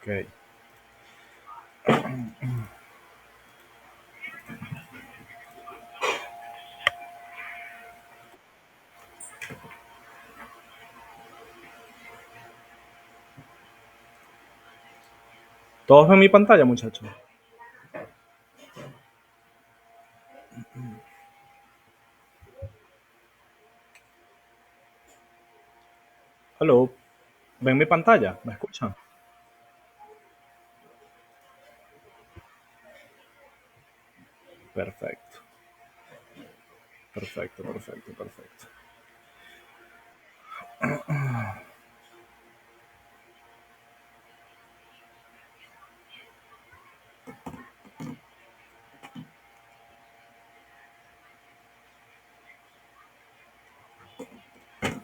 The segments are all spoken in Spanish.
Ok. ¿Todos ven mi pantalla, muchachos? Hello. ¿Ven mi pantalla? ¿Me escuchan? Perfecto. Perfecto, perfecto, perfecto.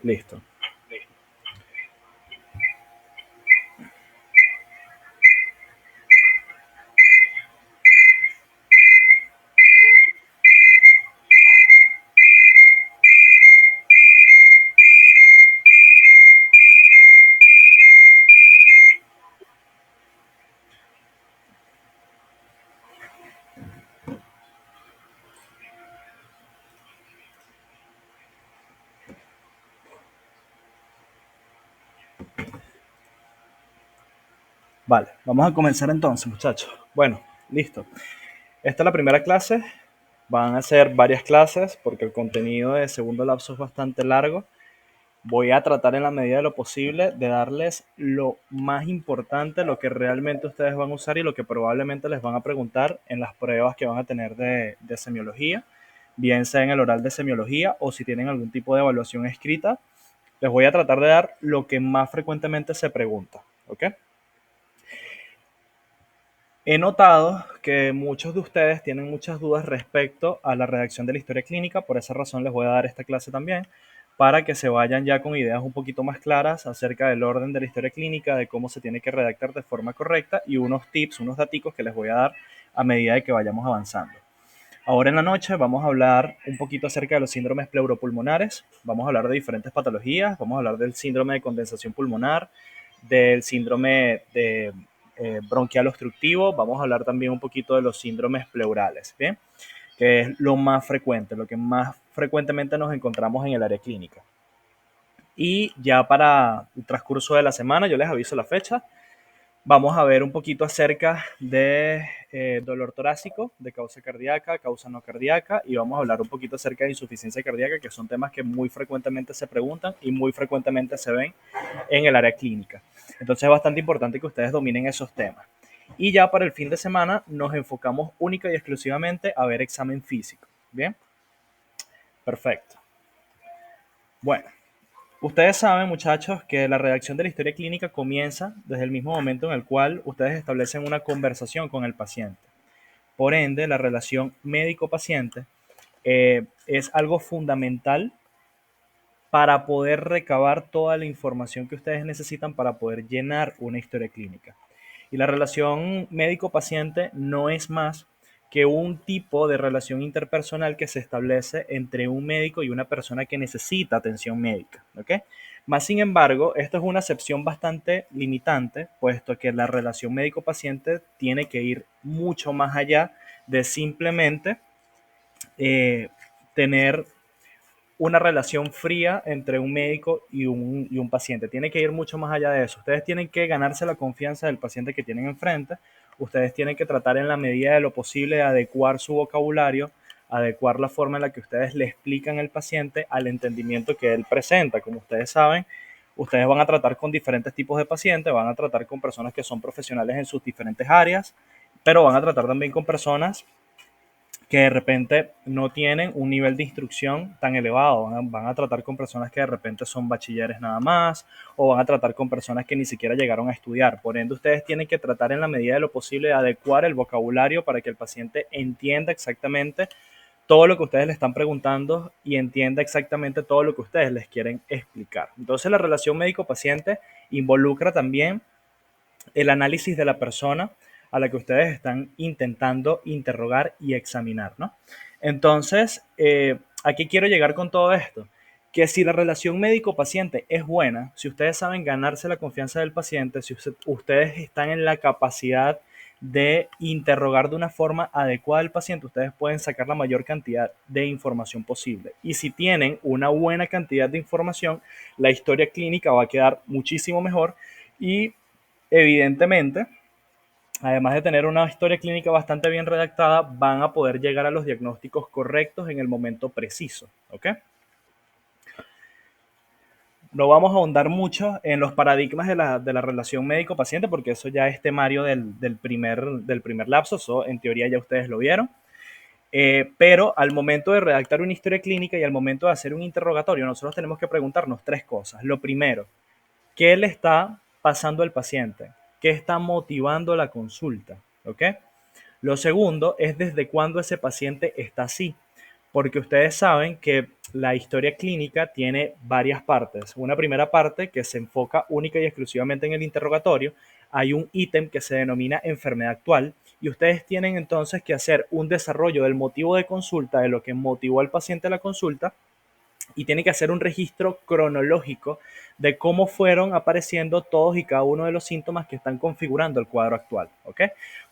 Listo. Vale, vamos a comenzar entonces, muchachos. Bueno, listo. Esta es la primera clase. Van a ser varias clases porque el contenido de segundo lapso es bastante largo. Voy a tratar en la medida de lo posible de darles lo más importante, lo que realmente ustedes van a usar y lo que probablemente les van a preguntar en las pruebas que van a tener de semiología, bien sea en el oral de semiología o si tienen algún tipo de evaluación escrita. Les voy a tratar de dar lo que más frecuentemente se pregunta, ¿ok? He notado que muchos de ustedes tienen muchas dudas respecto a la redacción de la historia clínica, por esa razón les voy a dar esta clase también, para que se vayan ya con ideas un poquito más claras acerca del orden de la historia clínica, de cómo se tiene que redactar de forma correcta y unos tips, unos daticos que les voy a dar a medida de que vayamos avanzando. Ahora en la noche vamos a hablar un poquito acerca de los síndromes pleuropulmonares, vamos a hablar de diferentes patologías, vamos a hablar del síndrome de condensación pulmonar, del síndrome de bronquial obstructivo, vamos a hablar también un poquito de los síndromes pleurales, ¿bien? Que es lo más frecuente, lo que más frecuentemente nos encontramos en el área clínica. Y ya para el transcurso de la semana, yo les aviso la fecha, vamos a ver un poquito acerca de dolor torácico, de causa cardíaca, causa no cardíaca, y vamos a hablar un poquito acerca de insuficiencia cardíaca, que son temas que muy frecuentemente se preguntan y muy frecuentemente se ven en el área clínica. Entonces es bastante importante que ustedes dominen esos temas. Y ya para el fin de semana nos enfocamos única y exclusivamente a ver examen físico. Bien, perfecto. Bueno, ustedes saben, muchachos, que la redacción de la historia clínica comienza desde el mismo momento en el cual ustedes establecen una conversación con el paciente. Por ende, la relación médico-paciente es algo fundamental para poder recabar toda la información que ustedes necesitan para poder llenar una historia clínica. Y la relación médico-paciente no es más que un tipo de relación interpersonal que se establece entre un médico y una persona que necesita atención médica. ¿Ok? Más sin embargo, esto es una excepción bastante limitante, puesto que la relación médico-paciente tiene que ir mucho más allá de simplemente eh, tener una relación fría entre un médico y un paciente. Tiene que ir mucho más allá de eso. Ustedes tienen que ganarse la confianza del paciente que tienen enfrente. Ustedes tienen que tratar en la medida de lo posible de adecuar su vocabulario, adecuar la forma en la que ustedes le explican al paciente al entendimiento que él presenta. Como ustedes saben, ustedes van a tratar con diferentes tipos de pacientes, van a tratar con personas que son profesionales en sus diferentes áreas, pero van a tratar también con personas que de repente no tienen un nivel de instrucción tan elevado. Van a tratar con personas que de repente son bachilleres nada más, o van a tratar con personas que ni siquiera llegaron a estudiar. Por ende, ustedes tienen que tratar en la medida de lo posible de adecuar el vocabulario para que el paciente entienda exactamente todo lo que ustedes le están preguntando y entienda exactamente todo lo que ustedes les quieren explicar. Entonces, la relación médico-paciente involucra también el análisis de la persona a la que ustedes están intentando interrogar y examinar, ¿no? Entonces, ¿a qué quiero llegar con todo esto? que si la relación médico-paciente es buena, si ustedes saben ganarse la confianza del paciente, si ustedes están en la capacidad de interrogar de una forma adecuada al paciente, ustedes pueden sacar la mayor cantidad de información posible. Y si tienen una buena cantidad de información, la historia clínica va a quedar muchísimo mejor y evidentemente, además de tener una historia clínica bastante bien redactada, van a poder llegar a los diagnósticos correctos en el momento preciso. ¿Ok? No vamos a ahondar mucho en los paradigmas de la relación médico-paciente porque eso ya es temario del primer lapso, eso en teoría ya ustedes lo vieron. Pero al momento de redactar una historia clínica y al momento de hacer un interrogatorio, nosotros tenemos que preguntarnos tres cosas. Lo primero, ¿qué le está pasando al paciente? ¿Qué está motivando la consulta? ¿Ok? Lo segundo es desde cuándo ese paciente está así, porque ustedes saben que la historia clínica tiene varias partes. Una primera parte que se enfoca única y exclusivamente en el interrogatorio. Hay un ítem que se denomina enfermedad actual y ustedes tienen entonces que hacer un desarrollo del motivo de consulta, de lo que motivó al paciente a la consulta, y tiene que hacer un registro cronológico de cómo fueron apareciendo todos y cada uno de los síntomas que están configurando el cuadro actual. ¿Ok?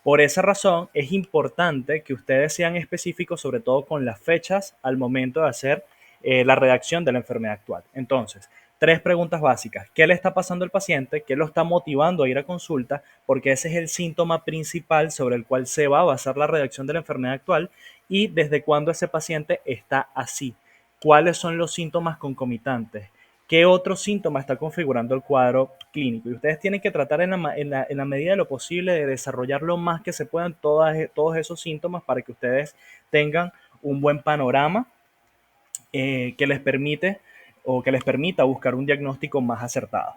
Por esa razón es importante que ustedes sean específicos, sobre todo con las fechas al momento de hacer la redacción de la enfermedad actual. Entonces, tres preguntas básicas. ¿Qué le está pasando al paciente? ¿Qué lo está motivando a ir a consulta? Porque ese es el síntoma principal sobre el cual se va a basar la redacción de la enfermedad actual. Y desde cuándo ese paciente está así. ¿Cuáles son los síntomas concomitantes? ¿Qué otro síntoma está configurando el cuadro clínico? Y ustedes tienen que tratar en la medida de lo posible de desarrollar lo más que se puedan todos esos síntomas para que ustedes tengan un buen panorama que les permite o que les permita buscar un diagnóstico más acertado.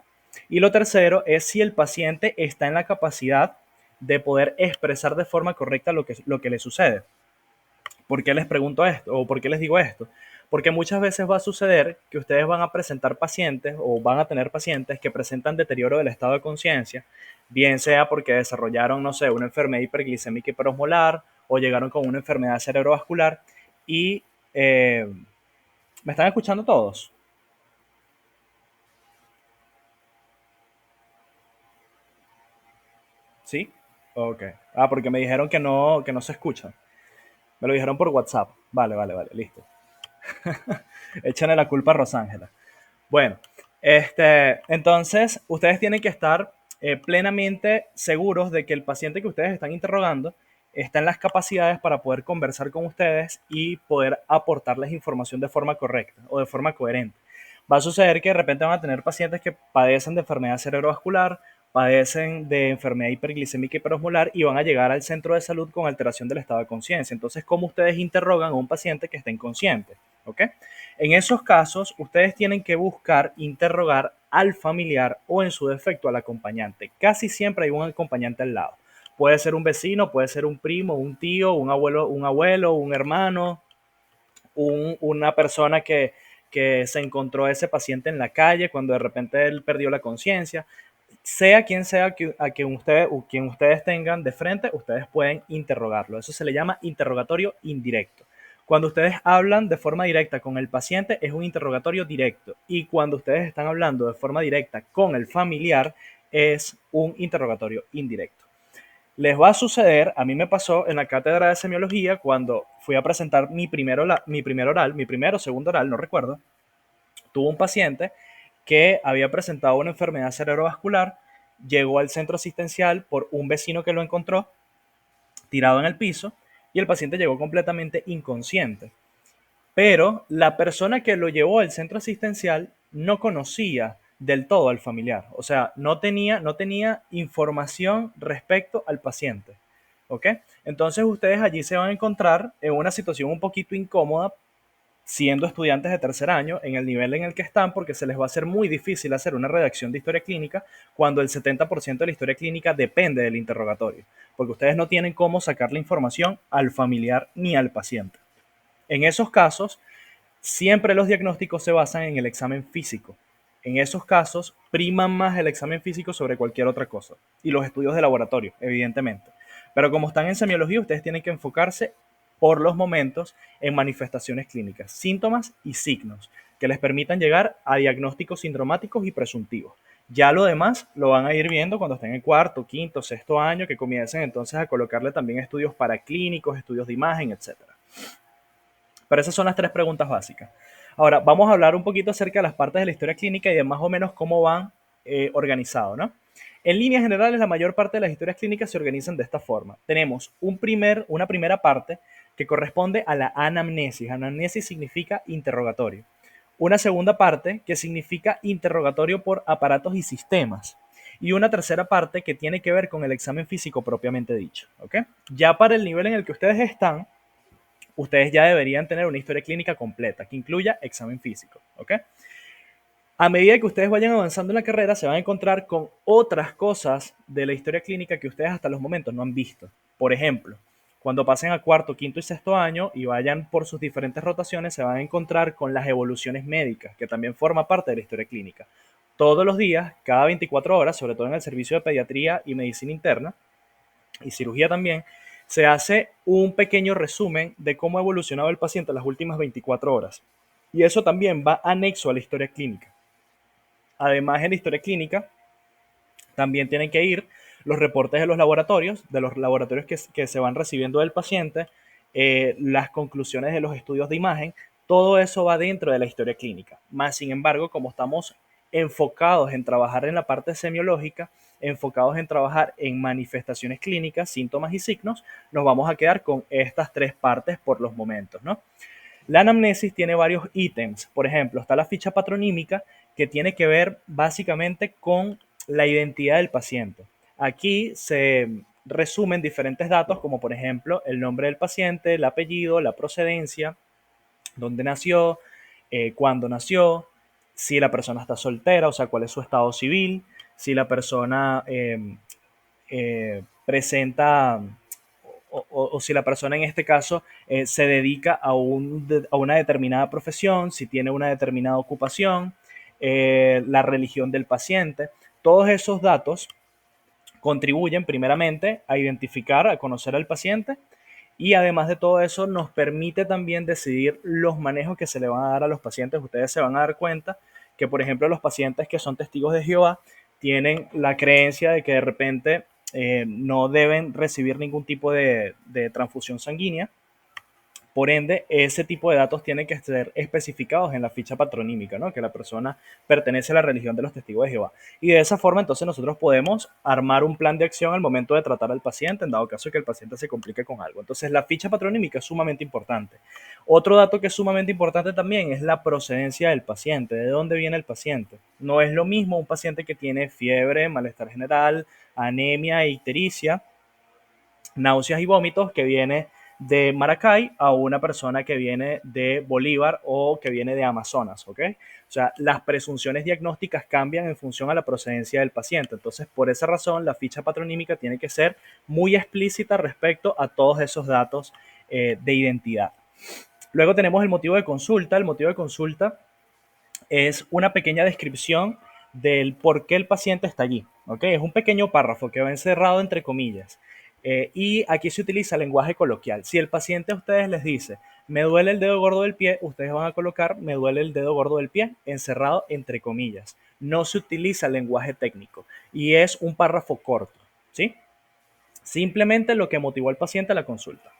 Y lo tercero es si el paciente está en la capacidad de poder expresar de forma correcta lo que le sucede. ¿Por qué les pregunto esto o por qué les digo esto? Porque muchas veces va a suceder que ustedes van a presentar pacientes o van a tener pacientes que presentan deterioro del estado de conciencia, bien sea porque desarrollaron, no sé, una enfermedad hiperglicémica hiperosmolar o llegaron con una enfermedad cerebrovascular y ¿me están escuchando todos? ¿Sí? Ok. Ah, porque me dijeron que no se escucha. Me lo dijeron por WhatsApp. Vale, vale, vale, listo. Échenle la culpa a Rosángela. Bueno, entonces ustedes tienen que estar plenamente seguros de que el paciente que ustedes están interrogando está en las capacidades para poder conversar con ustedes y poder aportarles información de forma correcta o de forma coherente. Va a suceder que de repente van a tener pacientes que padecen de enfermedad cerebrovascular, padecen de enfermedad hiperglicémica hiperosmolar y van a llegar al centro de salud con alteración del estado de conciencia. Entonces, ¿cómo ustedes interrogan a un paciente que está inconsciente? ¿Ok? En esos casos, ustedes tienen que buscar interrogar al familiar o en su defecto al acompañante. Casi siempre hay un acompañante al lado. Puede ser un vecino, puede ser un primo, un tío, un abuelo, un hermano, una persona que se encontró a ese paciente en la calle cuando de repente él perdió la conciencia. Sea quien sea a quien ustedes tengan de frente, ustedes pueden interrogarlo. Eso se le llama interrogatorio indirecto. Cuando ustedes hablan de forma directa con el paciente, es un interrogatorio directo. Y cuando ustedes están hablando de forma directa con el familiar, es un interrogatorio indirecto. Les va a suceder, a mí me pasó en la cátedra de semiología cuando fui a presentar mi primer o segundo oral, no recuerdo. Tuvo un paciente que había presentado una enfermedad cerebrovascular, llegó al centro asistencial por un vecino que lo encontró tirado en el piso y el paciente llegó completamente inconsciente. Pero la persona que lo llevó al centro asistencial no conocía del todo al familiar, o sea, no tenía información respecto al paciente. ¿Ok? Entonces ustedes allí se van a encontrar en una situación un poquito incómoda siendo estudiantes de tercer año en el nivel en el que están, porque se les va a hacer muy difícil hacer una redacción de historia clínica cuando el 70% de la historia clínica depende del interrogatorio, porque ustedes no tienen cómo sacar la información al familiar ni al paciente. En esos casos, siempre los diagnósticos se basan en el examen físico. En esos casos, priman más el examen físico sobre cualquier otra cosa. Y los estudios de laboratorio, evidentemente. Pero como están en semiología, ustedes tienen que enfocarse por los momentos en manifestaciones clínicas, síntomas y signos. que les permitan llegar a diagnósticos sindromáticos y presuntivos. Ya lo demás lo van a ir viendo cuando estén en cuarto, quinto, sexto año, que comiencen entonces a colocarle también estudios paraclínicos, estudios de imagen, etcétera. Pero esas son las tres preguntas básicas. Ahora, vamos a hablar un poquito acerca de las partes de la historia clínica y de más o menos cómo van organizados, ¿no? En líneas generales, la mayor parte de las historias clínicas se organizan de esta forma. Tenemos una primera parte que corresponde a la anamnesis. Anamnesis significa interrogatorio. Una segunda parte que significa interrogatorio por aparatos y sistemas. Y una tercera parte que tiene que ver con el examen físico propiamente dicho. ¿Ok? Ya para el nivel en el que ustedes están, ustedes ya deberían tener una historia clínica completa que incluya examen físico. ¿Ok? A medida que ustedes vayan avanzando en la carrera, se van a encontrar con otras cosas de la historia clínica que ustedes hasta los momentos no han visto. Por ejemplo, cuando pasen a cuarto, quinto y sexto año y vayan por sus diferentes rotaciones, se van a encontrar con las evoluciones médicas, que también forma parte de la historia clínica. Todos los días, cada 24 horas, sobre todo en el servicio de pediatría y medicina interna, y cirugía también, se hace un pequeño resumen de cómo ha evolucionado el paciente en las últimas 24 horas. Y eso también va anexo a la historia clínica. Además, en la historia clínica también tienen que ir los reportes de los laboratorios que se van recibiendo del paciente, las conclusiones de los estudios de imagen, todo eso va dentro de la historia clínica. Más sin embargo, como estamos enfocados en trabajar en la parte semiológica, enfocados en trabajar en manifestaciones clínicas, síntomas y signos, nos vamos a quedar con estas tres partes por los momentos, ¿no? La anamnesis tiene varios ítems. Por ejemplo, está la ficha patronímica que tiene que ver básicamente con la identidad del paciente. Aquí se resumen diferentes datos como por ejemplo el nombre del paciente, el apellido, la procedencia, dónde nació, cuándo nació, si la persona está soltera, o sea, cuál es su estado civil, si la persona presenta o si la persona en este caso se dedica a una determinada profesión, si tiene una determinada ocupación, la religión del paciente. Todos esos datos contribuyen primeramente a identificar, a conocer al paciente y además de todo eso nos permite también decidir los manejos que se le van a dar a los pacientes. Ustedes se van a dar cuenta que, por ejemplo, los pacientes que son testigos de Jehová tienen la creencia de que de repente no deben recibir ningún tipo de transfusión sanguínea. Por ende, ese tipo de datos tienen que ser especificados en la ficha patronímica, ¿no? Que la persona pertenece a la religión de los testigos de Jehová. Y de esa forma, entonces, nosotros podemos armar un plan de acción al momento de tratar al paciente, en dado caso que el paciente se complique con algo. Entonces, la ficha patronímica es sumamente importante. Otro dato que es sumamente importante también es la procedencia del paciente, de dónde viene el paciente. No es lo mismo un paciente que tiene fiebre, malestar general, anemia e ictericia, náuseas y vómitos, que viene de Maracay a una persona que viene de Bolívar o que viene de Amazonas, ¿ok? O sea, las presunciones diagnósticas cambian en función a la procedencia del paciente. Entonces, por esa razón, la ficha patronímica tiene que ser muy explícita respecto a todos esos datos de identidad. Luego tenemos el motivo de consulta. El motivo de consulta es una pequeña descripción del por qué el paciente está allí. ¿Ok? Es un pequeño párrafo que va encerrado entre comillas. Y aquí se utiliza lenguaje coloquial. Si el paciente a ustedes les dice, me duele el dedo gordo del pie, ustedes van a colocar, me duele el dedo gordo del pie, encerrado entre comillas. No se utiliza lenguaje técnico y es un párrafo corto. ¿Sí? Simplemente lo que motivó al paciente a la consulta.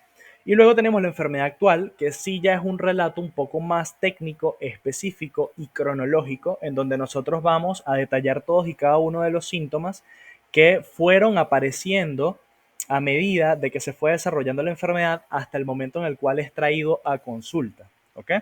Y luego tenemos la enfermedad actual, que sí ya es un relato un poco más técnico, específico y cronológico, en donde nosotros vamos a detallar todos y cada uno de los síntomas que fueron apareciendo a medida de que se fue desarrollando la enfermedad hasta el momento en el cual es traído a consulta. ¿Ok?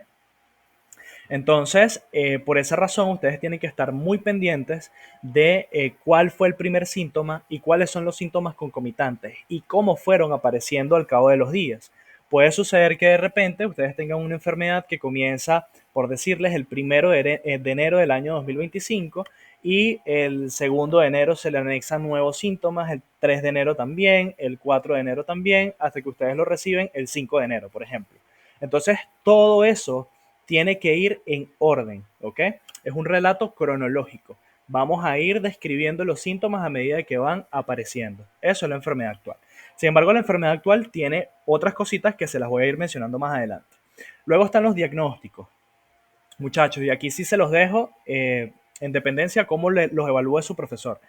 Entonces, por esa razón, ustedes tienen que estar muy pendientes de cuál fue el primer síntoma y cuáles son los síntomas concomitantes y cómo fueron apareciendo al cabo de los días. Puede suceder que de repente ustedes tengan una enfermedad que comienza, por decirles, el 1 de enero del año 2025 y el 2 de enero se le anexan nuevos síntomas, el 3 de enero también, el 4 de enero también, hasta que ustedes lo reciben el 5 de enero, por ejemplo. Entonces, todo eso tiene que ir en orden, ¿ok? Es un relato cronológico. Vamos a ir describiendo los síntomas a medida que van apareciendo. Eso es la enfermedad actual. Sin embargo, la enfermedad actual tiene otras cositas que se las voy a ir mencionando más adelante. Luego están los diagnósticos. Muchachos, y aquí sí se los dejo en dependencia cómo los evalúe su profesor.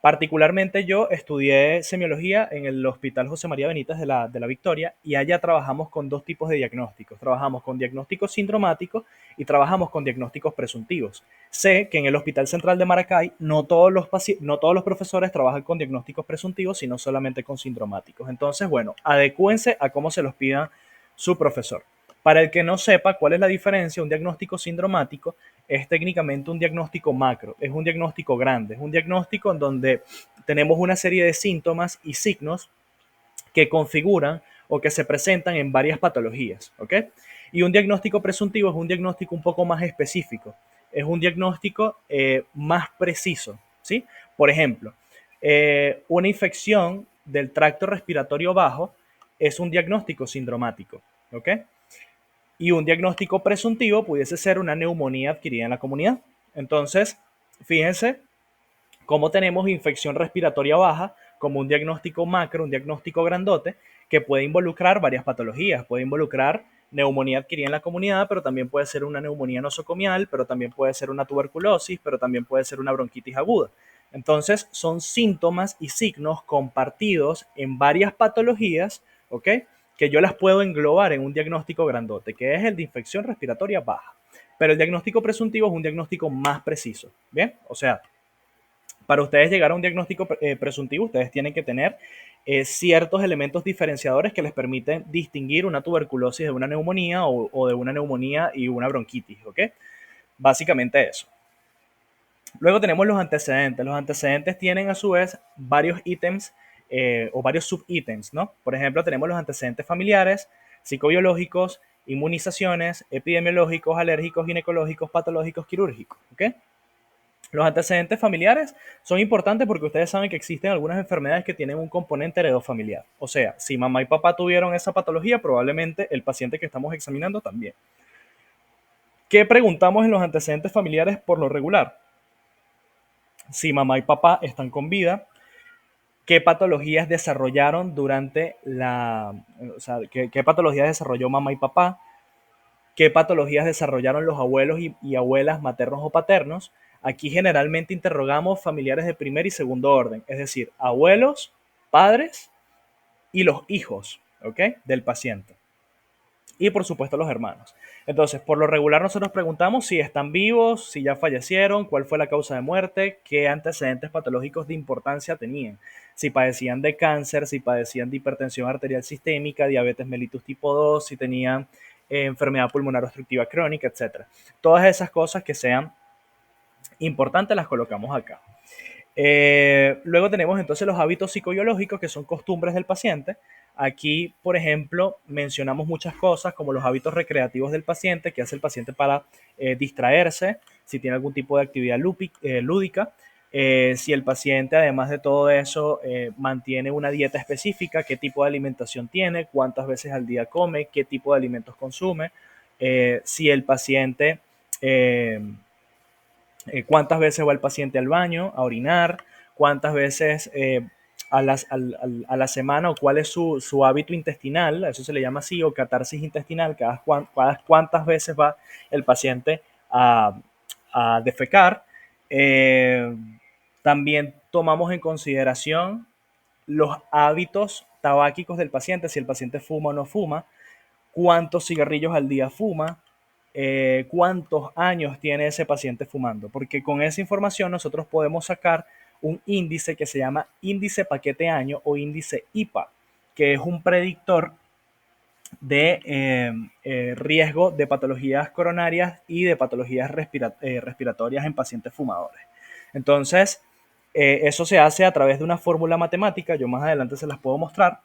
Particularmente yo estudié semiología en el Hospital José María Benítez de la Victoria y allá trabajamos con dos tipos de diagnósticos. Trabajamos con diagnósticos sindromáticos y trabajamos con diagnósticos presuntivos. Sé que en el Hospital Central de Maracay no todos los profesores trabajan con diagnósticos presuntivos, sino solamente con sindromáticos. Entonces, bueno, adecúense a cómo se los pida su profesor. Para el que no sepa cuál es la diferencia, un diagnóstico sindromático es técnicamente un diagnóstico macro, es un diagnóstico grande, es un diagnóstico en donde tenemos una serie de síntomas y signos que configuran o que se presentan en varias patologías, ¿ok? Y un diagnóstico presuntivo es un diagnóstico un poco más específico, es un diagnóstico más preciso, ¿sí? Por ejemplo, una infección del tracto respiratorio bajo es un diagnóstico sindromático, ¿ok? Y un diagnóstico presuntivo pudiese ser una neumonía adquirida en la comunidad. Entonces, fíjense cómo tenemos infección respiratoria baja como un diagnóstico macro, un diagnóstico grandote, que puede involucrar varias patologías. Puede involucrar neumonía adquirida en la comunidad, pero también puede ser una neumonía nosocomial, pero también puede ser una tuberculosis, pero también puede ser una bronquitis aguda. Entonces, son síntomas y signos compartidos en varias patologías, ¿ok? Que yo las puedo englobar en un diagnóstico grandote, que es el de infección respiratoria baja. Pero el diagnóstico presuntivo es un diagnóstico más preciso, ¿bien? O sea, para ustedes llegar a un diagnóstico presuntivo, ustedes tienen que tener ciertos elementos diferenciadores que les permiten distinguir una tuberculosis de una neumonía o de una neumonía y una bronquitis, ¿ok? Básicamente eso. Luego tenemos los antecedentes. Los antecedentes tienen a su vez varios ítems o varios subítems, ¿no? Por ejemplo, tenemos los antecedentes familiares, psicobiológicos, inmunizaciones, epidemiológicos, alérgicos, ginecológicos, patológicos, quirúrgicos, ¿ok? Los antecedentes familiares son importantes porque ustedes saben que existen algunas enfermedades que tienen un componente heredofamiliar. O sea, si mamá y papá tuvieron esa patología, probablemente el paciente que estamos examinando también. ¿Qué preguntamos en los antecedentes familiares por lo regular? Si mamá y papá están con vida, ¿qué patologías desarrollaron durante la... O sea, qué patologías desarrolló mamá y papá? ¿Qué patologías desarrollaron los abuelos y abuelas maternos o paternos? Aquí generalmente interrogamos familiares de primer y segundo orden, es decir, abuelos, padres y los hijos, ¿ok? Del paciente. Y por supuesto los hermanos. Entonces, por lo regular nosotros preguntamos si están vivos, si ya fallecieron, cuál fue la causa de muerte, qué antecedentes patológicos de importancia tenían, si padecían de cáncer, si padecían de hipertensión arterial sistémica, diabetes mellitus tipo 2, si tenían enfermedad pulmonar obstructiva crónica, etcétera. Todas esas cosas que sean importantes las colocamos acá. Luego tenemos entonces los hábitos psicobiológicos, que son costumbres del paciente. Aquí, por ejemplo, mencionamos muchas cosas como los hábitos recreativos del paciente, que hace el paciente para distraerse, si tiene algún tipo de actividad lúdica, si el paciente, además de todo eso, mantiene una dieta específica, qué tipo de alimentación tiene, cuántas veces al día come, qué tipo de alimentos consume, si el paciente... Eh, cuántas veces va el paciente al baño a orinar, cuántas veces a la semana o cuál es su hábito intestinal, eso se le llama así, o catarsis intestinal, cada cuántas veces va el paciente a defecar. Eh, También tomamos en consideración los hábitos tabáquicos del paciente, si el paciente fuma o no fuma, cuántos cigarrillos al día fuma, cuántos años tiene ese paciente fumando, porque con esa información nosotros podemos sacar un índice que se llama índice paquete año o índice IPA, que es un predictor de riesgo de patologías coronarias y de patologías respiratorias en pacientes fumadores. Entonces, eso se hace a través de una fórmula matemática, yo más adelante se las puedo mostrar,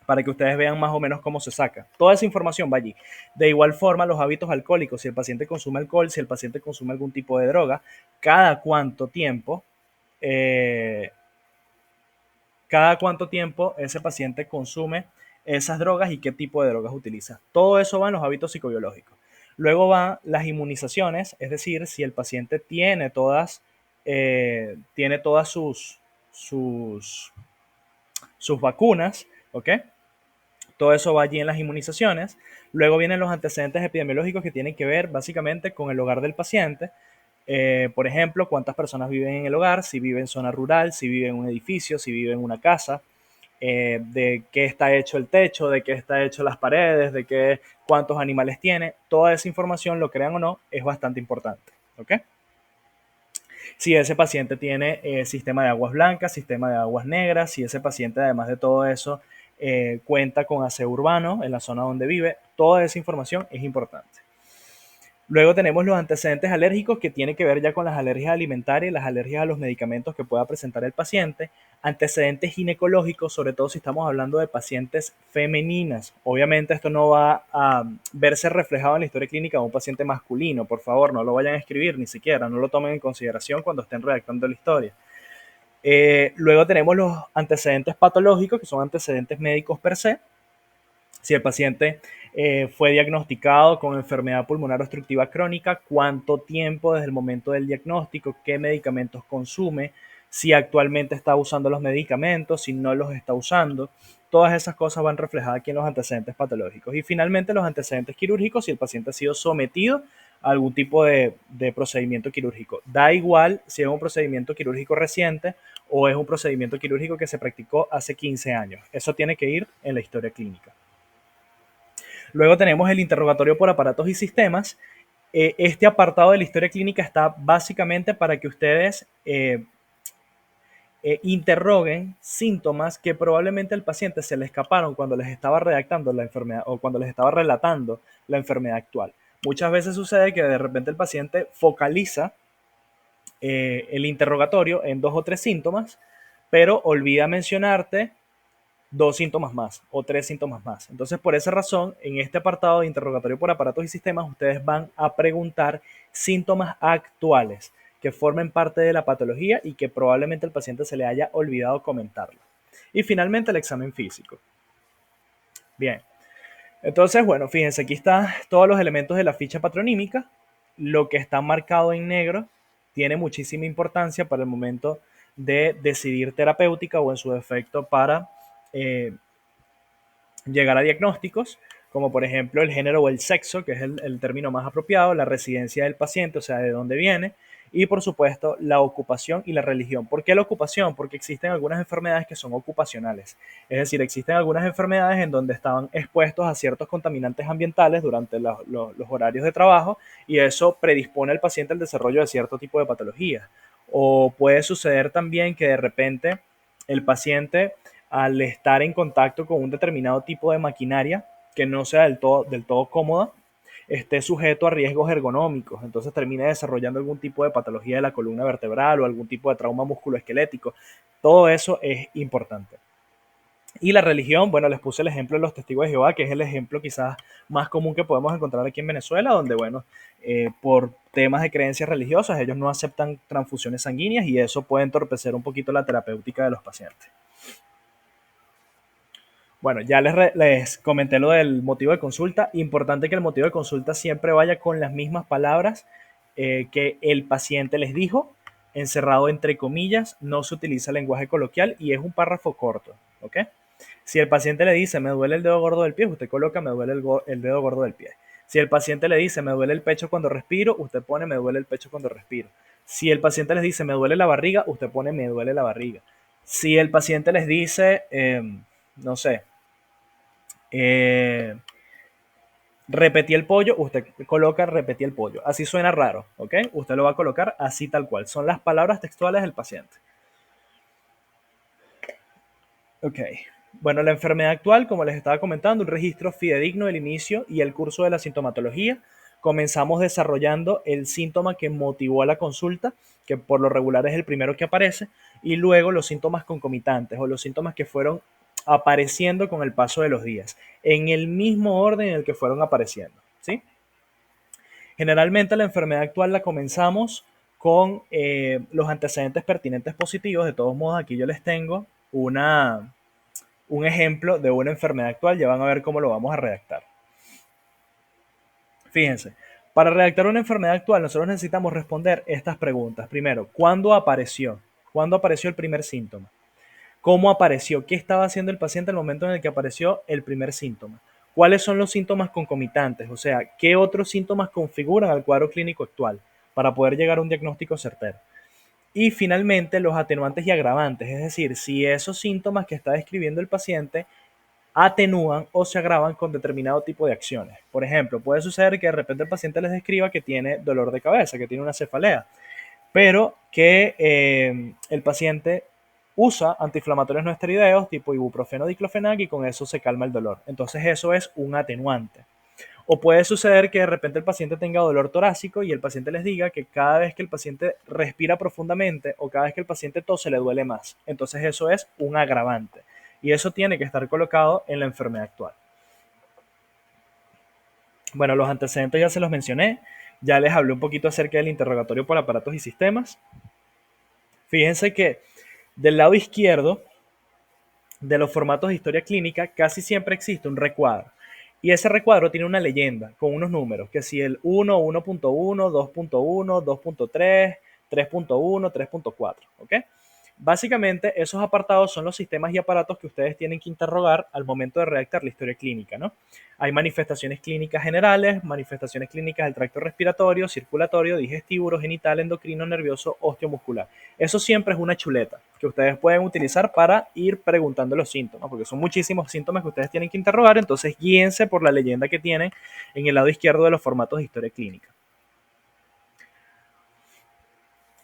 para que ustedes vean más o menos cómo se saca. Toda esa información va allí. De igual forma, los hábitos alcohólicos, si el paciente consume alcohol, si el paciente consume algún tipo de droga, cada cuánto tiempo, eh, cada cuánto tiempo ese paciente consume esas drogas y qué tipo de drogas utiliza. Todo eso va en los hábitos psicobiológicos. Luego van las inmunizaciones, es decir, si el paciente tiene todas sus vacunas, ¿ok? Todo eso va allí en las inmunizaciones. Luego vienen los antecedentes epidemiológicos que tienen que ver básicamente con el hogar del paciente. Por ejemplo, cuántas personas viven en el hogar, si vive en zona rural, si vive en un edificio, si vive en una casa, de qué está hecho el techo, de qué está hecho las paredes, de qué, cuántos animales tiene. Toda esa información, lo crean o no, es bastante importante. ¿Ok? Si ese paciente tiene sistema de aguas blancas, sistema de aguas negras, si ese paciente además de todo eso cuenta con aseo urbano en la zona donde vive, toda esa información es importante. Luego tenemos los antecedentes alérgicos que tienen que ver ya con las alergias alimentarias, las alergias a los medicamentos que pueda presentar el paciente, antecedentes ginecológicos, sobre todo si estamos hablando de pacientes femeninas. Obviamente esto no va a verse reflejado en la historia clínica de un paciente masculino, por favor, no lo vayan a escribir ni siquiera, no lo tomen en consideración cuando estén redactando la historia. Luego tenemos los antecedentes patológicos, que son antecedentes médicos per se. Si el paciente fue diagnosticado con enfermedad pulmonar obstructiva crónica, cuánto tiempo desde el momento del diagnóstico, qué medicamentos consume, si actualmente está usando los medicamentos, si no los está usando. Todas esas cosas van reflejadas aquí en los antecedentes patológicos. Y finalmente los antecedentes quirúrgicos, si el paciente ha sido sometido a algún tipo de procedimiento quirúrgico. Da igual si es un procedimiento quirúrgico reciente o es un procedimiento quirúrgico que se practicó hace 15 años. Eso tiene que ir en la historia clínica. Luego tenemos el interrogatorio por aparatos y sistemas. Este apartado de la historia clínica está básicamente para que ustedes interroguen síntomas que probablemente al paciente se le escaparon cuando les estaba redactando la enfermedad o cuando les estaba relatando la enfermedad actual. Muchas veces sucede que de repente el paciente focaliza el interrogatorio en 2 o 3 síntomas, pero olvida mencionarte 2 síntomas más o 3 síntomas más. Entonces, por esa razón, en este apartado de interrogatorio por aparatos y sistemas, ustedes van a preguntar síntomas actuales que formen parte de la patología y que probablemente el paciente se le haya olvidado comentarlo. Y finalmente, el examen físico. Bien. Entonces, bueno, fíjense, aquí están todos los elementos de la ficha patronímica. Lo que está marcado en negro tiene muchísima importancia para el momento de decidir terapéutica o en su defecto para llegar a diagnósticos, como por ejemplo el género o el sexo, que es el término más apropiado, la residencia del paciente, o sea, de dónde viene, y por supuesto la ocupación y la religión. ¿Por qué la ocupación? Porque existen algunas enfermedades que son ocupacionales. Es decir, existen algunas enfermedades en donde estaban expuestos a ciertos contaminantes ambientales durante los horarios de trabajo y eso predispone al paciente al desarrollo de cierto tipo de patologías. O puede suceder también que de repente el paciente al estar en contacto con un determinado tipo de maquinaria que no sea del todo cómoda, esté sujeto a riesgos ergonómicos, entonces termine desarrollando algún tipo de patología de la columna vertebral o algún tipo de trauma musculoesquelético. Todo eso es importante. Y la religión, bueno, les puse el ejemplo de los testigos de Jehová, que es el ejemplo quizás más común que podemos encontrar aquí en Venezuela, donde, bueno, por temas de creencias religiosas, ellos no aceptan transfusiones sanguíneas y eso puede entorpecer un poquito la terapéutica de los pacientes. Bueno, ya les comenté lo del motivo de consulta. Importante que el motivo de consulta siempre vaya con las mismas palabras que el paciente les dijo, encerrado entre comillas, no se utiliza lenguaje coloquial y es un párrafo corto, ¿ok? Si el paciente le dice, me duele el dedo gordo del pie, usted coloca, me duele el dedo gordo del pie. Si el paciente le dice, me duele el pecho cuando respiro, usted pone, me duele el pecho cuando respiro. Si el paciente les dice, me duele la barriga, usted pone, me duele la barriga. Si el paciente les dice, no sé, eh, repetí el pollo, usted coloca repetí el pollo. Así suena raro, ¿ok? Usted lo va a colocar así tal cual. Son las palabras textuales del paciente. Ok. Bueno, la enfermedad actual, como les estaba comentando, un registro fidedigno del inicio y el curso de la sintomatología. Comenzamos desarrollando el síntoma que motivó a la consulta, que por lo regular es el primero que aparece, y luego los síntomas concomitantes o los síntomas que fueron apareciendo con el paso de los días, en el mismo orden en el que fueron apareciendo, ¿sí? Generalmente la enfermedad actual la comenzamos con los antecedentes pertinentes positivos. De todos modos, aquí yo les tengo un ejemplo de una enfermedad actual. Ya van a ver cómo lo vamos a redactar. Fíjense, para redactar una enfermedad actual nosotros necesitamos responder estas preguntas. Primero, ¿cuándo apareció? ¿Cuándo apareció el primer síntoma? cómo apareció, qué estaba haciendo el paciente al momento en el que apareció el primer síntoma, cuáles son los síntomas concomitantes, o sea, qué otros síntomas configuran al cuadro clínico actual para poder llegar a un diagnóstico certero. Y finalmente los atenuantes y agravantes, es decir, si esos síntomas que está describiendo el paciente atenúan o se agravan con determinado tipo de acciones. Por ejemplo, puede suceder que de repente el paciente les describa que tiene dolor de cabeza, que tiene una cefalea, pero que el paciente usa antiinflamatorios no esteroideos tipo ibuprofeno, diclofenac y con eso se calma el dolor. Entonces eso es un atenuante. O puede suceder que de repente el paciente tenga dolor torácico y el paciente les diga que cada vez que el paciente respira profundamente o cada vez que el paciente tose le duele más. Entonces eso es un agravante. Y eso tiene que estar colocado en la enfermedad actual. Bueno, los antecedentes ya se los mencioné. Ya les hablé un poquito acerca del interrogatorio por aparatos y sistemas. Fíjense que del lado izquierdo de los formatos de historia clínica casi siempre existe un recuadro. Y ese recuadro tiene una leyenda con unos números, que si el 1, 1.1, 2.1, 2.3, 3.1, 3.4, ¿ok? Básicamente, esos apartados son los sistemas y aparatos que ustedes tienen que interrogar al momento de redactar la historia clínica, ¿no? Hay manifestaciones clínicas generales, manifestaciones clínicas del tracto respiratorio, circulatorio, digestivo, urogenital, endocrino, nervioso, osteomuscular. Eso siempre es una chuleta que ustedes pueden utilizar para ir preguntando los síntomas, porque son muchísimos síntomas que ustedes tienen que interrogar, entonces guíense por la leyenda que tienen en el lado izquierdo de los formatos de historia clínica.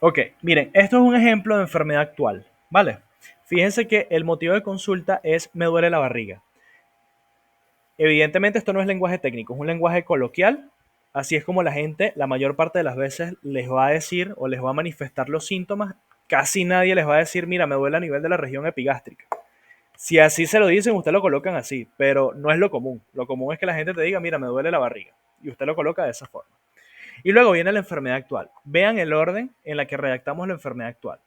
Ok, miren, esto es un ejemplo de enfermedad actual, ¿vale? Fíjense que el motivo de consulta es me duele la barriga. Evidentemente esto no es lenguaje técnico, es un lenguaje coloquial. Así es como la gente, la mayor parte de las veces, les va a decir o les va a manifestar los síntomas. Casi nadie les va a decir, mira, me duele a nivel de la región epigástrica. Si así se lo dicen, usted lo colocan así, pero no es lo común. Lo común es que la gente te diga, mira, me duele la barriga. Y usted lo coloca de esa forma. Y luego viene la enfermedad actual. Vean el orden en la que redactamos la enfermedad actual.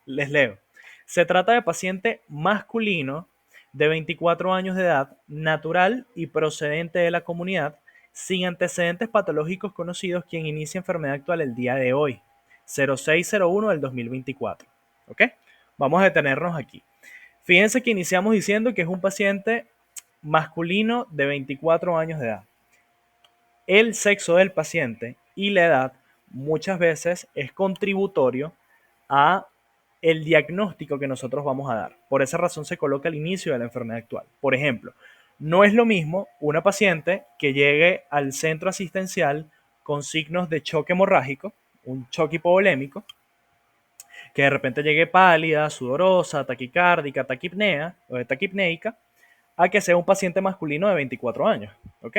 Les leo. Se trata de paciente masculino de 24 años de edad, natural y procedente de la comunidad, sin antecedentes patológicos conocidos, quien inicia enfermedad actual el día de hoy, 0601 del 2024. ¿Ok? Vamos a detenernos aquí. Fíjense que iniciamos diciendo que es un paciente masculino de 24 años de edad. El sexo del paciente y la edad muchas veces es contributorio a el diagnóstico que nosotros vamos a dar. Por esa razón se coloca al inicio de la enfermedad actual. Por ejemplo, no es lo mismo una paciente que llegue al centro asistencial con signos de choque hemorrágico, un choque hipovolémico, que de repente llegue pálida, sudorosa, taquicárdica, taquipnea o taquipneica, a que sea un paciente masculino de 24 años. ¿Ok?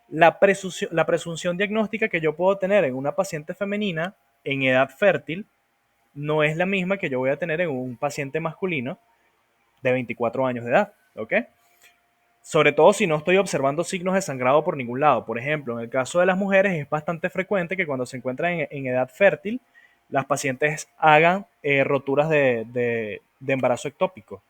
La presunción diagnóstica que yo puedo tener en una paciente femenina en edad fértil no es la misma que yo voy a tener en un paciente masculino de 24 años de edad, ¿ok? Sobre todo si no estoy observando signos de sangrado por ningún lado. Por ejemplo, en el caso de las mujeres es bastante frecuente que cuando se encuentran en edad fértil, las pacientes hagan roturas de embarazo ectópico.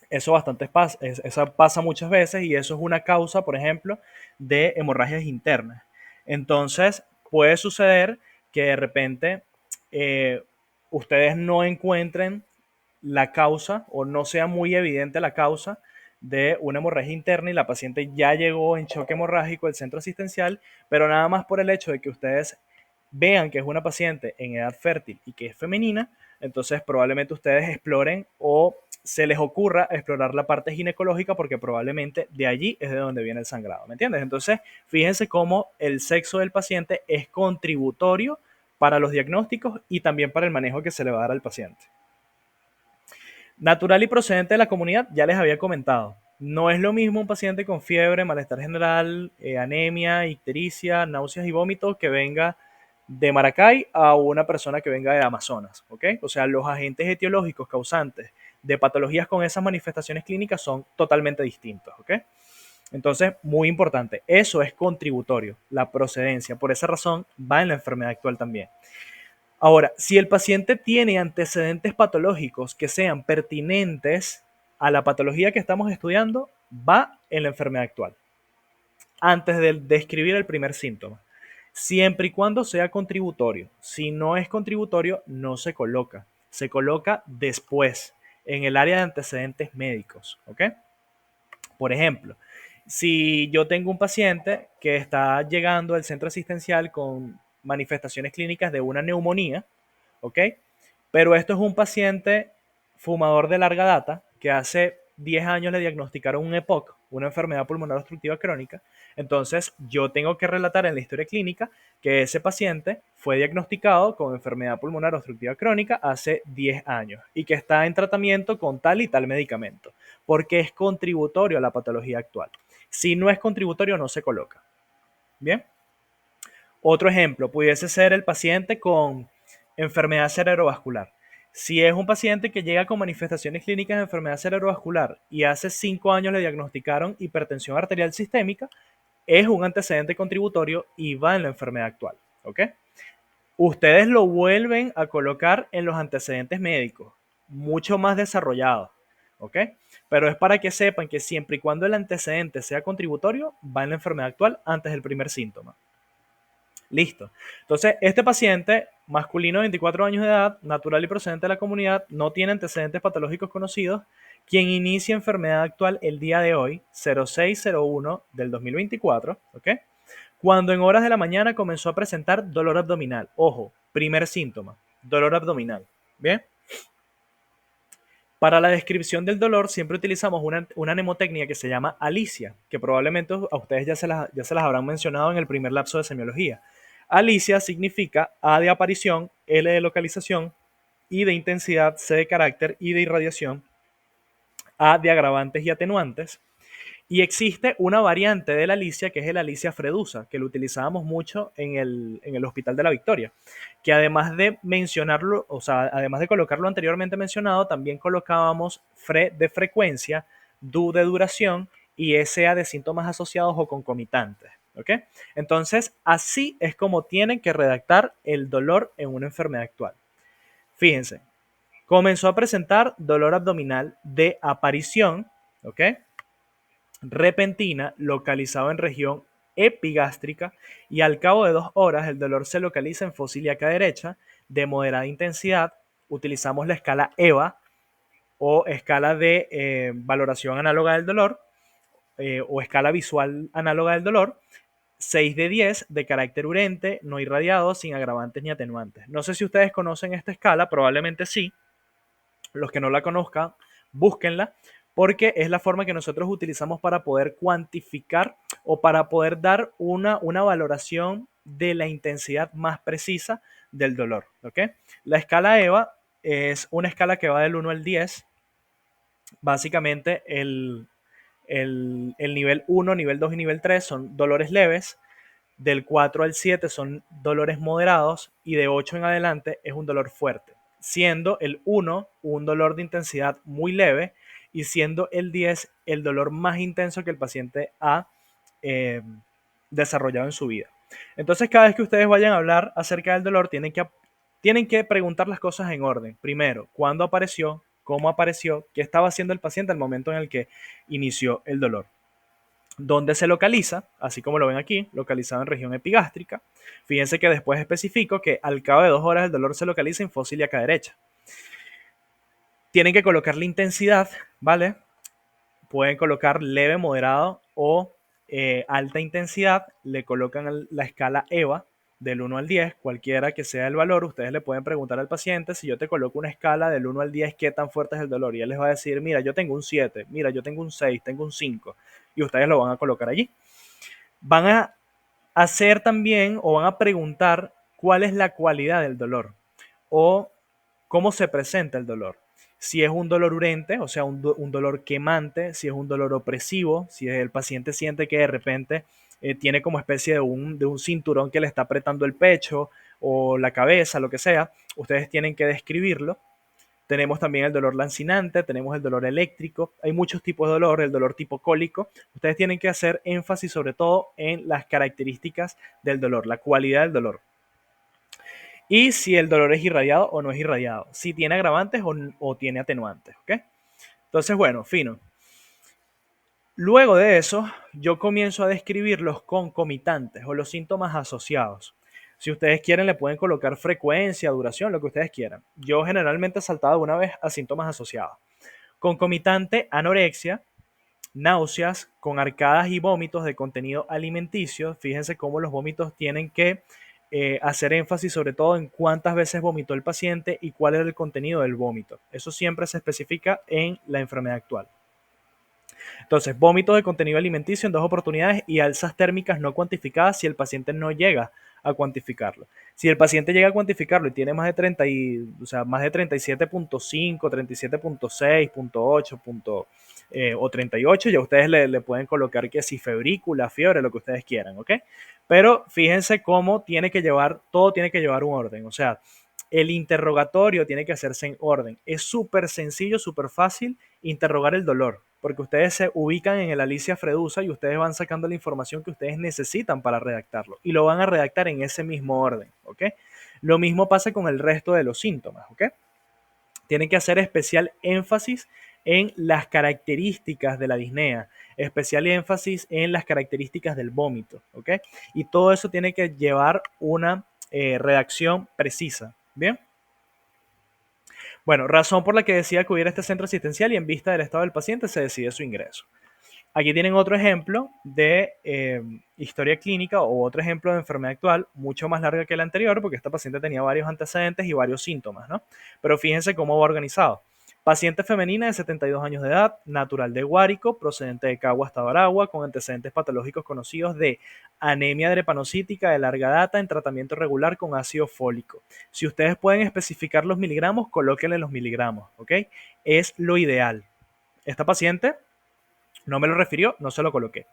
Eso pasa muchas veces y eso es una causa, por ejemplo, de hemorragias internas. Entonces, puede suceder que de repente eh, ustedes no encuentren la causa o no sea muy evidente la causa de una hemorragia interna y la paciente ya llegó en choque hemorrágico al centro asistencial, pero nada más por el hecho de que ustedes vean que es una paciente en edad fértil y que es femenina, entonces probablemente ustedes exploren o se les ocurra explorar la parte ginecológica porque probablemente de allí es de donde viene el sangrado, ¿me entiendes? Entonces, fíjense cómo el sexo del paciente es contributorio para los diagnósticos y también para el manejo que se le va a dar al paciente. Natural y procedente de la comunidad, ya les había comentado. No es lo mismo un paciente con fiebre, malestar general, anemia, ictericia, náuseas y vómitos que venga de Maracay a una persona que venga de Amazonas, ¿ok? O sea, los agentes etiológicos causantes de patologías con esas manifestaciones clínicas son totalmente distintos, ¿ok? Entonces, muy importante, eso es contributorio, la procedencia. Por esa razón, va en la enfermedad actual también. Ahora, si el paciente tiene antecedentes patológicos que sean pertinentes a la patología que estamos estudiando, va en la enfermedad actual, antes de describir el primer síntoma, siempre y cuando sea contributorio. Si no es contributorio, no se coloca después. en el área de antecedentes médicos, ¿ok? Por ejemplo, si yo tengo un paciente que está llegando al centro asistencial con manifestaciones clínicas de una neumonía, ¿ok? Pero esto es un paciente fumador de larga data que hace 10 años le diagnosticaron un EPOC, una enfermedad pulmonar obstructiva crónica. Entonces, yo tengo que relatar en la historia clínica que ese paciente fue diagnosticado con enfermedad pulmonar obstructiva crónica hace 10 años y que está en tratamiento con tal y tal medicamento, porque es contributorio a la patología actual. Si no es contributorio, no se coloca. Bien. Otro ejemplo pudiese ser el paciente con enfermedad cerebrovascular. Si es un paciente que llega con manifestaciones clínicas de enfermedad cerebrovascular y hace 5 años le diagnosticaron hipertensión arterial sistémica, es un antecedente contributorio y va en la enfermedad actual. ¿Ok? Ustedes lo vuelven a colocar en los antecedentes médicos, mucho más desarrollados. ¿Ok? Pero es para que sepan que siempre y cuando el antecedente sea contributorio, va en la enfermedad actual antes del primer síntoma. Listo. Entonces, este paciente, masculino de 24 años de edad, natural y procedente de la comunidad, no tiene antecedentes patológicos conocidos, quien inicia enfermedad actual el día de hoy, 0601 del 2024, ¿ok? Cuando en horas de la mañana comenzó a presentar dolor abdominal. Ojo, primer síntoma, dolor abdominal. ¿Bien? Para la descripción del dolor siempre utilizamos una mnemotecnia que se llama Alicia, que probablemente a ustedes ya se las habrán mencionado en el primer lapso de semiología. Alicia significa A de aparición, L de localización, I de intensidad, C de carácter, I de irradiación, A de agravantes y atenuantes. Y existe una variante de la Alicia que es el Alicia fredusa, que lo utilizábamos mucho en el Hospital de la Victoria, que además de mencionarlo, o sea, además de colocarlo anteriormente mencionado, también colocábamos FRE de frecuencia, DU de duración y SA de síntomas asociados o concomitantes. ¿Ok? Entonces, así es como tienen que redactar el dolor en una enfermedad actual. Fíjense, comenzó a presentar dolor abdominal de aparición, ¿ok? Repentina, localizado en región epigástrica, y al cabo de 2 horas el dolor se localiza en fosa ilíaca derecha, de moderada intensidad. Utilizamos la escala EVA o escala de valoración análoga del dolor o escala visual análoga del dolor, 6 de 10 de carácter urente, no irradiado, sin agravantes ni atenuantes. No sé si ustedes conocen esta escala, probablemente sí. Los que no la conozcan, búsquenla, porque es la forma que nosotros utilizamos para poder cuantificar o para poder dar una valoración de la intensidad más precisa del dolor. ¿Ok? La escala EVA es una escala que va del 1 al 10. Básicamente el nivel 1, nivel 2 y nivel 3 son dolores leves, del 4 al 7 son dolores moderados y de 8 en adelante es un dolor fuerte, siendo el 1 un dolor de intensidad muy leve y siendo el 10 el dolor más intenso que el paciente ha eh, desarrollado en su vida. Entonces, cada vez que ustedes vayan a hablar acerca del dolor, tienen que preguntar las cosas en orden. Primero, ¿cuándo apareció? ¿Cómo apareció? ¿Qué estaba haciendo el paciente al momento en el que inició el dolor? ¿Dónde se localiza? Así como lo ven aquí, localizado en región epigástrica. Fíjense que después especifico que al cabo de 2 horas el dolor se localiza en fosa ilíaca derecha. Tienen que colocar la intensidad, ¿vale? Pueden colocar leve, moderado o alta intensidad. Le colocan la escala EVA del 1 al 10, cualquiera que sea el valor. Ustedes le pueden preguntar al paciente: si yo te coloco una escala del 1 al 10, ¿qué tan fuerte es el dolor? Y él les va a decir: mira, yo tengo un 7, mira, yo tengo un 6, tengo un 5. Y ustedes lo van a colocar allí. Van a hacer también o van a preguntar cuál es la cualidad del dolor o cómo se presenta el dolor. Si es un dolor urente, o sea, un dolor quemante, si es un dolor opresivo, si el paciente siente que de repente tiene como especie de un cinturón que le está apretando el pecho o la cabeza, lo que sea, ustedes tienen que describirlo. Tenemos también el dolor lancinante, tenemos el dolor eléctrico, hay muchos tipos de dolor, el dolor tipo cólico. Ustedes tienen que hacer énfasis sobre todo en las características del dolor, la cualidad del dolor. Y si el dolor es irradiado o no es irradiado, si tiene agravantes o tiene atenuantes. ¿Ok? Entonces, bueno, fino. Luego de eso, yo comienzo a describir los concomitantes o los síntomas asociados. Si ustedes quieren, le pueden colocar frecuencia, duración, lo que ustedes quieran. Yo generalmente he saltado una vez a síntomas asociados. Concomitante, anorexia, náuseas con arcadas y vómitos de contenido alimenticio. Fíjense cómo los vómitos tienen que hacer énfasis sobre todo en cuántas veces vomitó el paciente y cuál era el contenido del vómito. Eso siempre se especifica en la enfermedad actual. Entonces, vómitos de contenido alimenticio en 2 oportunidades y alzas térmicas no cuantificadas si el paciente no llega a cuantificarlo. Si el paciente llega a cuantificarlo y tiene más de 30 o sea, más de 37.5, 37.6, .8, o 38, ya ustedes le pueden colocar que si febrícula, fiebre, lo que ustedes quieran, ¿ok? Pero fíjense cómo todo tiene que llevar un orden, o sea, el interrogatorio tiene que hacerse en orden. Es súper sencillo, súper fácil interrogar el dolor, porque ustedes se ubican en el Alicia Fredusa y ustedes van sacando la información que ustedes necesitan para redactarlo y lo van a redactar en ese mismo orden, ¿ok? Lo mismo pasa con el resto de los síntomas, ¿ok? Tienen que hacer especial énfasis en las características de la disnea, especial énfasis en las características del vómito, ¿ok? Y todo eso tiene que llevar una redacción precisa, ¿bien? Bueno, razón por la que decía que hubiera este centro asistencial y en vista del estado del paciente se decide su ingreso. Aquí tienen otro ejemplo de historia clínica o otro ejemplo de enfermedad actual, mucho más larga que la anterior, porque esta paciente tenía varios antecedentes y varios síntomas, ¿no? Pero fíjense cómo va organizado. Paciente femenina de 72 años de edad, natural de Guárico, procedente de Cagua hasta Aragua, con antecedentes patológicos conocidos de anemia drepanocítica de larga data en tratamiento regular con ácido fólico. Si ustedes pueden especificar los miligramos, colóquenle los miligramos, ¿ok? Es lo ideal. Esta paciente no me lo refirió, no se lo coloqué.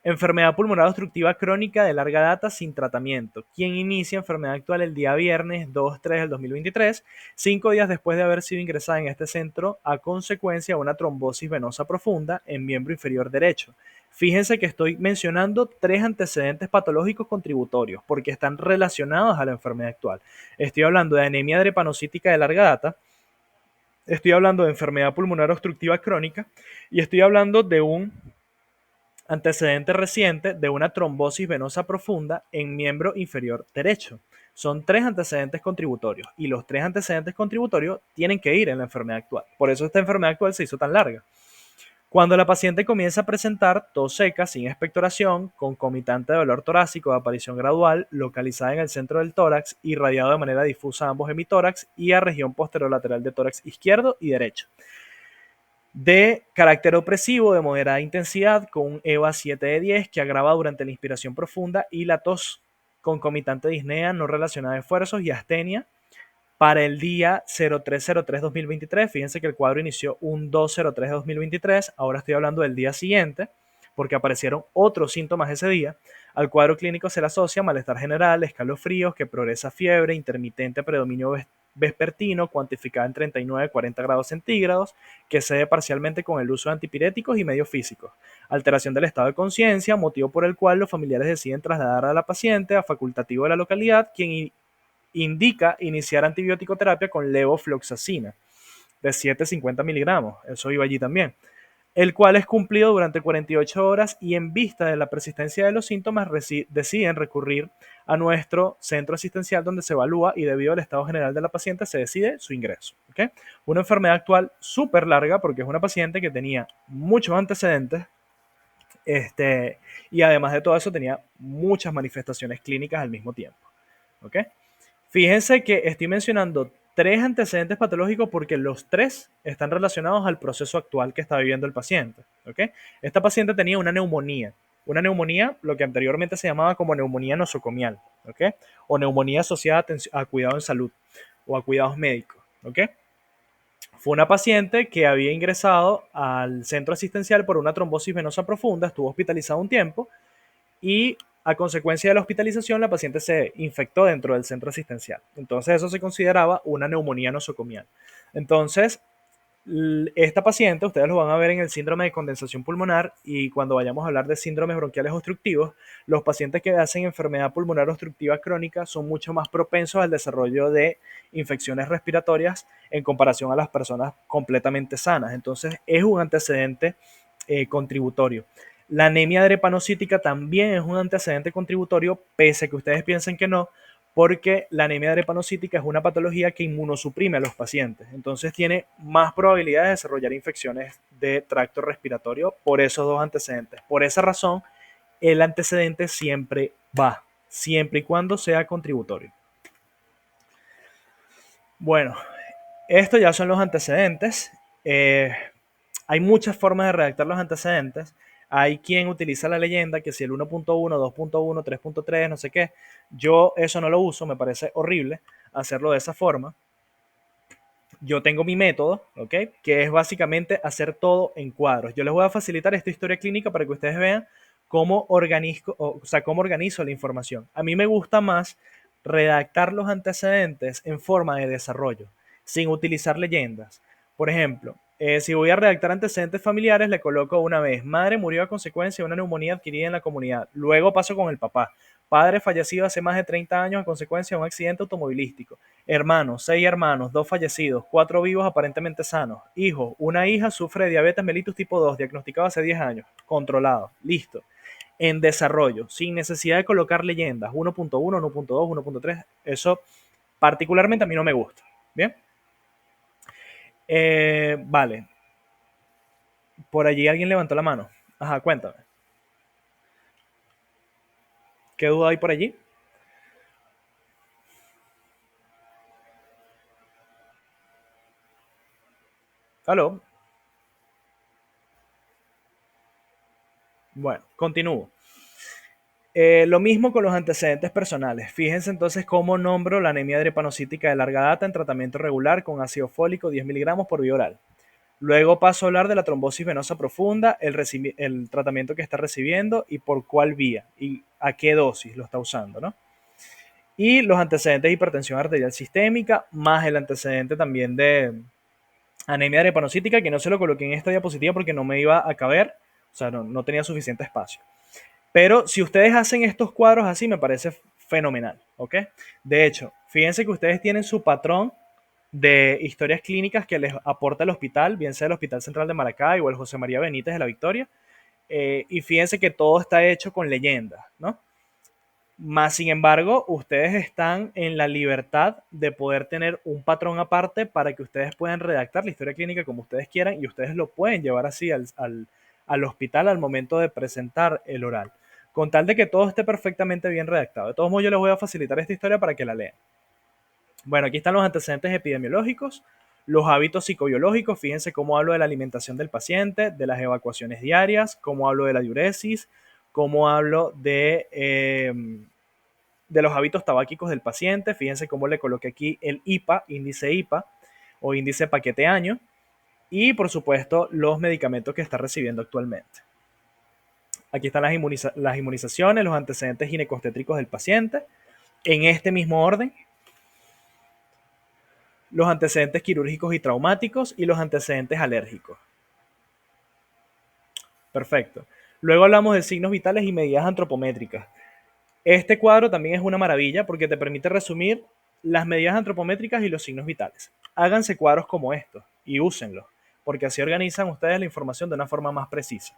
Enfermedad pulmonar obstructiva crónica de larga data sin tratamiento. Quien inicia enfermedad actual el día viernes 2/3 del 2023, 5 días después de haber sido ingresada en este centro a consecuencia de una trombosis venosa profunda en miembro inferior derecho. Fíjense que estoy mencionando 3 antecedentes patológicos contributorios porque están relacionados a la enfermedad actual. Estoy hablando de anemia drepanocítica de larga data, estoy hablando de enfermedad pulmonar obstructiva crónica y estoy hablando de un antecedente reciente de una trombosis venosa profunda en miembro inferior derecho. Son 3 antecedentes contributorios y los 3 antecedentes contributorios tienen que ir en la enfermedad actual. Por eso esta enfermedad actual se hizo tan larga. Cuando la paciente comienza a presentar tos seca sin expectoración, concomitante de dolor torácico de aparición gradual, localizada en el centro del tórax, irradiado de manera difusa a ambos hemitórax y a región posterolateral de tórax izquierdo y derecho. De carácter opresivo de moderada intensidad con un EVA 7 de 10 que agrava durante la inspiración profunda y la tos concomitante de disnea no relacionada de esfuerzos y astenia para el día 03/03/2023. Fíjense que el cuadro inició un 2/03/2023. Ahora estoy hablando del día siguiente porque aparecieron otros síntomas ese día. Al cuadro clínico se le asocia malestar general, escalofríos, que progresa fiebre, intermitente predominio vespertino, cuantificada en 39-40 grados centígrados, que cede parcialmente con el uso de antipiréticos y medios físicos. Alteración del estado de conciencia, motivo por el cual los familiares deciden trasladar a la paciente a facultativo de la localidad, quien indica iniciar antibiótico terapia con levofloxacina de 750 miligramos. Eso iba allí también, el cual es cumplido durante 48 horas y en vista de la persistencia de los síntomas deciden recurrir a nuestro centro asistencial donde se evalúa y debido al estado general de la paciente se decide su ingreso. ¿Okay? Una enfermedad actual súper larga porque es una paciente que tenía muchos antecedentes y además de todo eso tenía muchas manifestaciones clínicas al mismo tiempo. ¿Okay? Fíjense que estoy mencionando 3 antecedentes patológicos porque los 3 están relacionados al proceso actual que está viviendo el paciente. ¿Okay? Esta paciente tenía una neumonía, lo que anteriormente se llamaba como neumonía nosocomial, ¿okay? O neumonía asociada a cuidado en salud o a cuidados médicos. ¿Okay? Fue una paciente que había ingresado al centro asistencial por una trombosis venosa profunda, estuvo hospitalizada un tiempo y a consecuencia de la hospitalización la paciente se infectó dentro del centro asistencial. Entonces eso se consideraba una neumonía nosocomial. Entonces, esta paciente, ustedes lo van a ver en el síndrome de condensación pulmonar y cuando vayamos a hablar de síndromes bronquiales obstructivos, los pacientes que hacen enfermedad pulmonar obstructiva crónica son mucho más propensos al desarrollo de infecciones respiratorias en comparación a las personas completamente sanas. Entonces, es un antecedente contributorio. La anemia drepanocítica también es un antecedente contributorio, pese a que ustedes piensen que no, porque la anemia drepanocítica es una patología que inmunosuprime a los pacientes. Entonces tiene más probabilidad de desarrollar infecciones de tracto respiratorio por esos dos antecedentes. Por esa razón, el antecedente siempre va, siempre y cuando sea contributorio. Bueno, estos ya son los antecedentes. Hay muchas formas de redactar los antecedentes. Hay quien utiliza la leyenda, que si el 1.1, 2.1, 3.3, no sé qué. Yo eso no lo uso, me parece horrible hacerlo de esa forma. Yo tengo mi método, ¿ok? Que es básicamente hacer todo en cuadros. Yo les voy a facilitar esta historia clínica para que ustedes vean cómo organizo, o sea, cómo organizo la información. A mí me gusta más redactar los antecedentes en forma de desarrollo, sin utilizar leyendas. Por ejemplo, si voy a redactar antecedentes familiares, le coloco una vez, madre murió a consecuencia de una neumonía adquirida en la comunidad. Luego paso con el papá. Padre fallecido hace más de 30 años a consecuencia de un accidente automovilístico. Hermanos, 6 hermanos, 2 fallecidos, 4 vivos aparentemente sanos. Hijo, una hija sufre de diabetes mellitus tipo 2, diagnosticado hace 10 años. Controlado. Listo. En desarrollo, sin necesidad de colocar leyendas. 1.1, 1.2, 1.3. Eso particularmente a mí no me gusta. Bien. Vale. Por allí alguien levantó la mano. Ajá, cuéntame. ¿Qué duda hay por allí? ¿Aló? Bueno, continúo. Lo mismo con los antecedentes personales. Fíjense entonces cómo nombro la anemia drepanocítica de larga data en tratamiento regular con ácido fólico 10 miligramos por vía oral. Luego paso a hablar de la trombosis venosa profunda, el tratamiento que está recibiendo y por cuál vía y a qué dosis lo está usando, ¿no? Y los antecedentes de hipertensión arterial sistémica, más el antecedente también de anemia drepanocítica, que no se lo coloqué en esta diapositiva porque no me iba a caber, o sea, no tenía suficiente espacio. Pero si ustedes hacen estos cuadros así, me parece fenomenal, ¿ok? De hecho, fíjense que ustedes tienen su patrón de historias clínicas que les aporta el hospital, bien sea el Hospital Central de Maracay o el José María Benítez de la Victoria, y fíjense que todo está hecho con leyendas, ¿no? Más sin embargo, ustedes están en la libertad de poder tener un patrón aparte para que ustedes puedan redactar la historia clínica como ustedes quieran y ustedes lo pueden llevar así al hospital al momento de presentar el oral, con tal de que todo esté perfectamente bien redactado. De todos modos, yo les voy a facilitar esta historia para que la lean. Bueno, aquí están los antecedentes epidemiológicos, los hábitos psicobiológicos. Fíjense cómo hablo de la alimentación del paciente, de las evacuaciones diarias, cómo hablo de la diuresis, cómo hablo de los hábitos tabáquicos del paciente. Fíjense cómo le coloqué aquí el IPA, índice IPA o índice paquete año, y por supuesto los medicamentos que está recibiendo actualmente. Aquí están las inmunizaciones, los antecedentes ginecostétricos del paciente, en este mismo orden, los antecedentes quirúrgicos y traumáticos y los antecedentes alérgicos. Perfecto. Luego hablamos de signos vitales y medidas antropométricas. Este cuadro también es una maravilla porque te permite resumir las medidas antropométricas y los signos vitales. Háganse cuadros como estos y úsenlos, porque así organizan ustedes la información de una forma más precisa.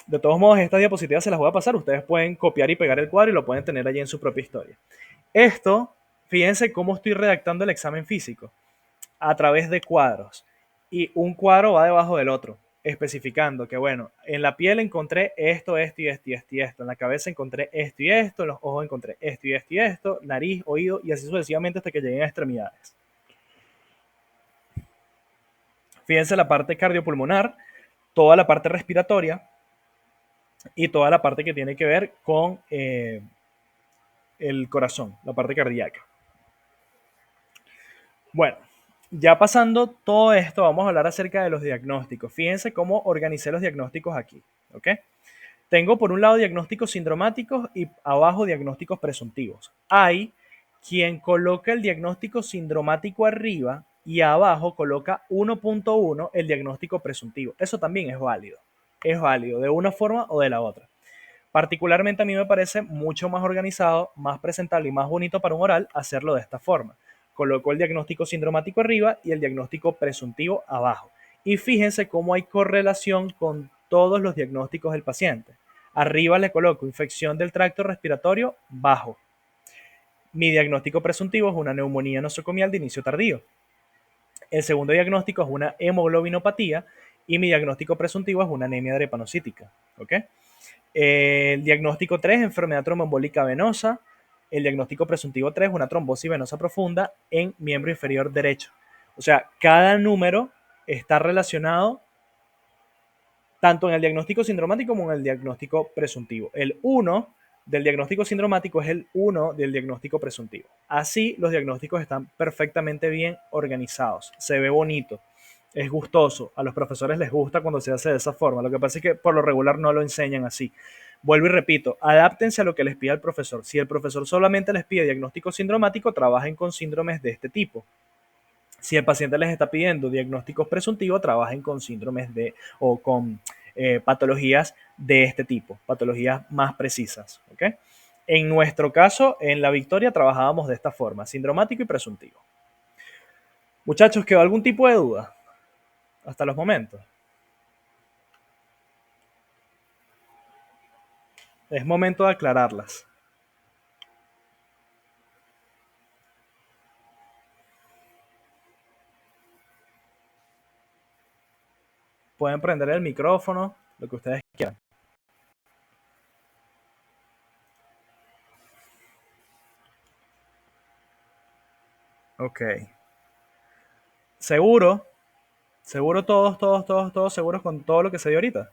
De todos modos, estas diapositivas se las voy a pasar. Ustedes pueden copiar y pegar el cuadro y lo pueden tener allí en su propia historia. Esto, fíjense cómo estoy redactando el examen físico a través de cuadros. Y un cuadro va debajo del otro, especificando que, bueno, en la piel encontré esto, esto y esto y esto y esto. En la cabeza encontré esto y esto. En los ojos encontré esto y esto y esto. Nariz, oído y así sucesivamente hasta que lleguen a extremidades. Fíjense la parte cardiopulmonar, toda la parte respiratoria y toda la parte que tiene que ver con el corazón, la parte cardíaca. Bueno, ya pasando todo esto, vamos a hablar acerca de los diagnósticos. Fíjense cómo organicé los diagnósticos aquí, ¿ok? Tengo por un lado diagnósticos sindromáticos y abajo diagnósticos presuntivos. Hay quien coloca el diagnóstico sindromático arriba y abajo coloca 1.1 el diagnóstico presuntivo. Eso también es válido. Es válido de una forma o de la otra. Particularmente a mí me parece mucho más organizado, más presentable y más bonito para un oral hacerlo de esta forma. Coloco el diagnóstico sindromático arriba y el diagnóstico presuntivo abajo. Y fíjense cómo hay correlación con todos los diagnósticos del paciente. Arriba le coloco infección del tracto respiratorio bajo. Mi diagnóstico presuntivo es una neumonía nosocomial de inicio tardío. El segundo diagnóstico es una hemoglobinopatía y mi diagnóstico presuntivo es una anemia drepanocítica. ¿Ok? El diagnóstico 3, enfermedad tromboembólica venosa. El diagnóstico presuntivo 3, una trombosis venosa profunda en miembro inferior derecho. O sea, cada número está relacionado tanto en el diagnóstico sindromático como en el diagnóstico presuntivo. El 1 del diagnóstico sindromático es el 1 del diagnóstico presuntivo. Así los diagnósticos están perfectamente bien organizados. Se ve bonito, es gustoso. A los profesores les gusta cuando se hace de esa forma. Lo que pasa es que por lo regular no lo enseñan así. Vuelvo y repito, adáptense a lo que les pida el profesor. Si el profesor solamente les pide diagnóstico sindromático, trabajen con síndromes de este tipo. Si el paciente les está pidiendo diagnósticos presuntivos, trabajen con síndromes de o con patologías de este tipo, patologías más precisas. ¿Okay? En nuestro caso, en la Victoria, trabajábamos de esta forma, sindromático y presuntivo. Muchachos, ¿quedó algún tipo de duda hasta los momentos? Es momento de aclararlas. Pueden prender el micrófono, lo que ustedes quieran. Ok. ¿Seguro? ¿Seguro todos seguros con todo lo que se dio ahorita?